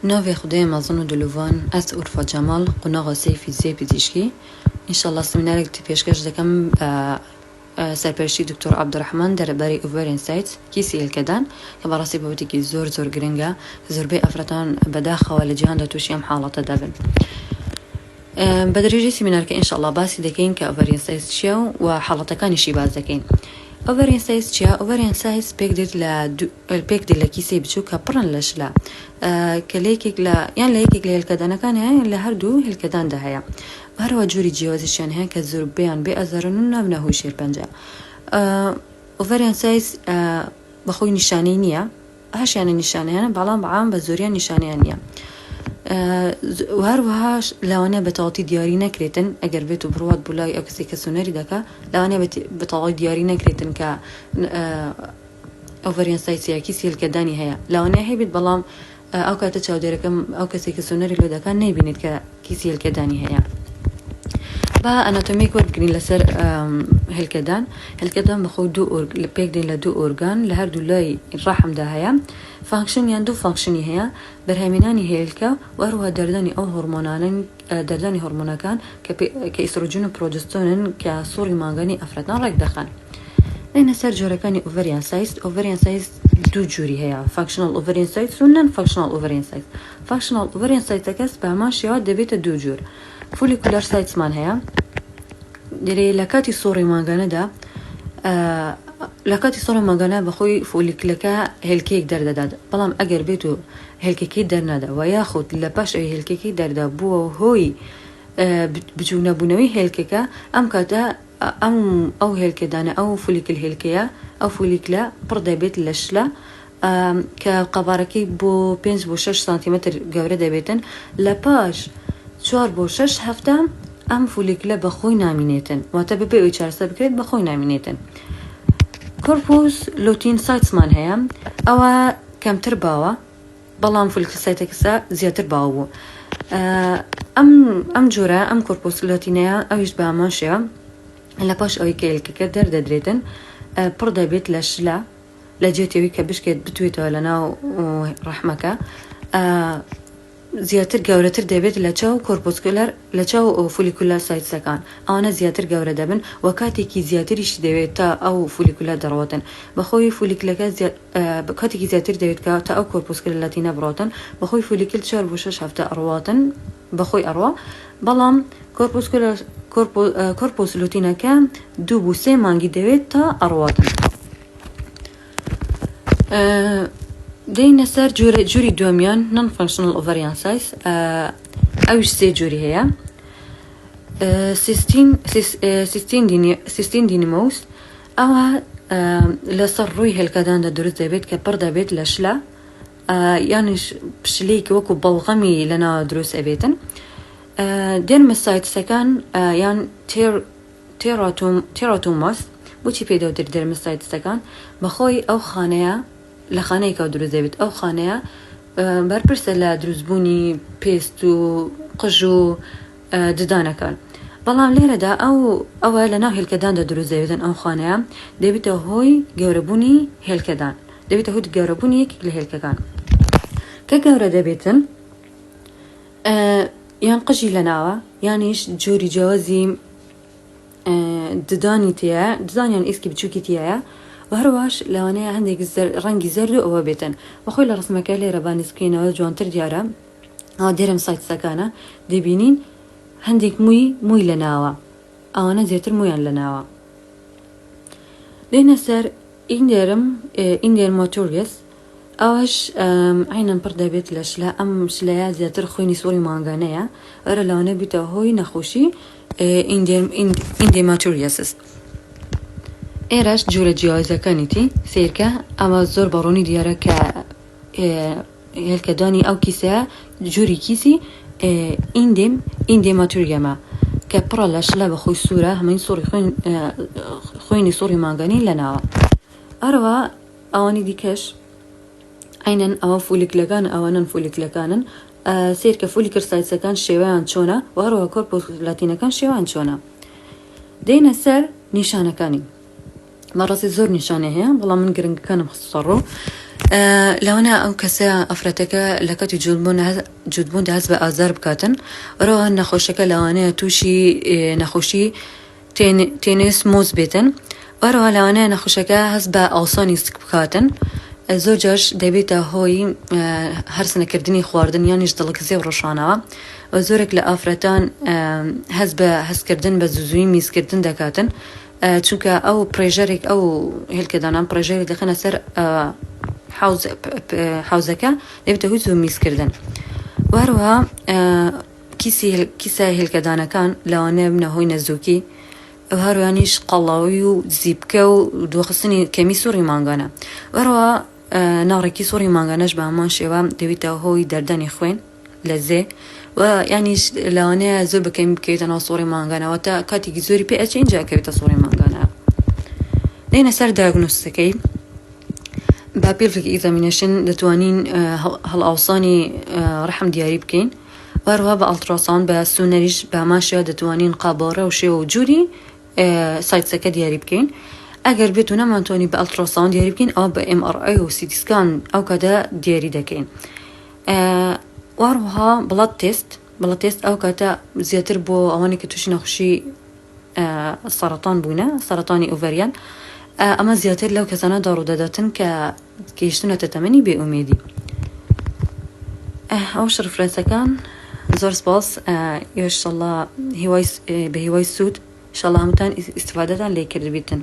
نوفي خدای مازن دلوان از عرفا جمال قناغ سیفی زی پزشکی انشالله سمینارک تی پیشکش دکم سرپرشتی دکتر عبدالرحمن درباره اوورین سایت کیسی الکدان که برای بودی که زور گرینگا زور به افرادان بداخل ولی جهان دتوشیم حالات دبن بدرجة سمینار که انشالله باسی دکین که اوورین سایت چیه و حالات کانشی باز دکین اوورین سایز چیا؟ اوورین سایز پیک دل کیسه بچو کپرن لشلا کلیک لا يعني لیک لی الکدان کانه يعني لهر دو الکدان ده هیا و هر وجوری جوازش يعني هن كزور بیان به ازرنون نبنه هوشیر پنجا اوورین سایز بخوی نشانی نیا هاش يعني نشانی هن بعلام بعام بزوریا نشانی نیا و هر وهاش لوانه بتعطي دیاری نکریتن اگر بیتو برواد بولای او کسی کسونری دکا لوانه بتعطي دیاری نکریتن که اوورین سایسیا کسی الکدانی هیا لوانه هی بیت بلام او کاتا چاو دیرکم او کسی کسونری لو دکا نبینید که کسی الکدانی هیا با اناتومیک ورد گرین لسر هلکدان بخود دو پیک دین لدو ارگان لهر دو لای الرحم ده هیا فانکشن یان دو فانکشنی هیا برهمینانی هلکا و اروها دردانی او هورمونالن دردانی هورموناکان که استروژن و پروژسترون که صوری مانگانی افرادان رک دخن این سر جورکانی اوورین سایز دو جوری هیا فانکشنال اوورین سایز و نان فانکشنال اوورین سایز فانکشنال اوورین سایز تکس به ماش یاد دبیت دو جور فولیکولار سایتس مان هیا دری لکاتی صوری مانگانه دا لکاتی صوری مانگانه بخوی فولیکلکا هلکیک درد داد بلام اگر بیتو هلکیکی در نده و یا خود لپاش ای هلکیکی درد بو هوی بجونه بونوی هلکیکا ام کاتا ام او هلکدانه او فولیکل هلکیا او فولیکلا برده بیت لشلا که قبارکی بو 5 بو 6 سانتیمتر گوره دبیتن لپاش 4 بو 6 هفته ام فولیکلا بخوی نامینیتن و تا ببی اوی 4 بکرید بخوی نامینیتن کورپوس لوتین سایتس مان هیا او کمتر باوا بلام فولیکل سایتکسا زیادتر باوا ام جورا ام کورپوس لوتینیا اویش با ماشیا لپاش اوی که الکه در دريتن برده بیت لشلا لجيت اوی که بشکت بتویتو لنا رحمکا زیاتر گەورەتر دەبێت لە چاو کۆرپۆسکولار لە چاو فولیکولار سایتسەکان ئەوانە زیاتر گەورە دەبن و کاتێکی زیاتریش دەوێت تا ئەو فولیکولار دەڕۆتن بەخۆی فولیکلەکە کاتێکی زیاتر دەوێت کە تا ئەو کۆرپۆسکولار لاتینە بڕۆتن بەخۆی فولیکل 4 بۆ 6 هەفتە ئەڕواتن بەخۆی ئەڕوا بەڵام کۆرپۆس لوتینەکە 2 بۆ 3 مانگی دەوێت تا ئەڕواتن دين سر جوري دوميان نون فانكشنال اوفريان سايز اوش سي جوري هي سيستين دينيموس او لسر روي هالكدان دا دروز دابيت كبردا بيت لشلا يعني بشليك وكو بلغمي لنا دروس ابيتن دين مسايت سكان يعني تيراتوماس بوچی پیدا در مسايت سكان بخوي او خانه لخانه که دروز دابت او خانه برپرس لدروزبونی پیست و قجو ددانه کن بلام لیره دا او لنا هلکدان دا دروز دابتن او خانه دابت هوی گوربونی هلکدان دابت هوی گوربونی یکی لهلکدان که گور دابتن یان قجی لناوه یانیش جوری جوازی ددانی تیا ددان یان اسکی بچوکی تیا وهرواش لوانه عندك رنگی زرد او بيتن وخوي لرسمك لي رباني سكينه جوانتر ديارا ها ديرم سايت سكانه دبينين عندك موي لناوا انا زيتر مويان لناوا لين سر اندير موتوريس اوش عينا بردا بيت لشلا ام شلايا زيتر خويني سوري مانغانيا ارا لوانه بيتا هوي نخوشي اندير موتوريسس ایرش جور جایزه کنیتی سیرکه اما زور بارونی دیاره که هلکدانی او کیسه جوری کیسی ایندیم ماتوریما که پرالش لب خوی سوره همین سوری خوینی سوری مانگانی لناوا اروا اوانی دیکش اینن او فولیکلگان اوانن فولیکلگانن سیرکه فولیکر سایتسکان شیوان چونه و اروا کورپوس لاتینکان شیوان چونه دین سر نشانه کانی مراسي زور نشانه هي والله من قرن كان مخصصرو لو أنا أو كسا أفرتك لكتي جودبون دهز بأزار بكاتن راه نخوشك لو أنا توشي نخوشي تنس موز بيتن وراه لو أنا نخوشك هز بأوصاني بكاتن زوجش دبيته هوي هر سنة كردني خواردن يعني جدلك زي ورشانة وزورك لأفرتان هز كردن بزوزوي ميز كردن دكاتن چونکە ئەو پرێژەرێک ئەو هێلکەدانان پرێژەرێک دەخەنە سەر حوزەکە دەبێتە هوی زوو میزکردن وهروەها کیسە هێلکەدانەکان لەوانەیە بنە هۆی نەزووکی هەروانیش قەڵاوی و زیبکە و دۆخستنی کەمی سووری مانگانە وهروەها ناڕێکی سووری مانگانەش بە هەمان شێوە دەبێتە هۆی دەردانی خوێن لە زێ و یعنیش لەوانەیە زۆر بکەین بکەیتەوە سووری مانگانەوە تا کاتێکی زۆری پێ ئەچێ اینجا کەوێتە سووری مانگانە دێنە سەر دایگنۆستەکەی با پێلفێک ئیگزامینێشن دەتوانین هەڵئاوسانی ڕەحم دیاری بکەین وهروەها بە ئەڵتراساوند بە سونەریش بە هەمان شێوە دەتوانین قابۆڕە و شێوە و جووری سایتسەکە دیاری بکەین ئەگەر بێت و نەمانتوانی بە ئەڵتراساوند دیاری بکەین ئەو بە MRI و CT سکان ئەو کاتە دیاری دەکەین وهروەها بڵەد تێست ئەو کاتە زیاتر بۆ ئەوانێک کە تووشی نەخۆشی سەرەتان بوونە سەرەتانی ئۆڤەریان ئەمە زیاتر لەو کەسانەدا ڕوودەداتن کە گەیشتونەتە تەمەنی بێئومێدی ئەو ڕفرەنسەکان زۆر سپاس ئێشەڵڵا بە هیوای سوود ئینشەڵڵا هەمووتان ئیستیفادەتان لێ کردبێتن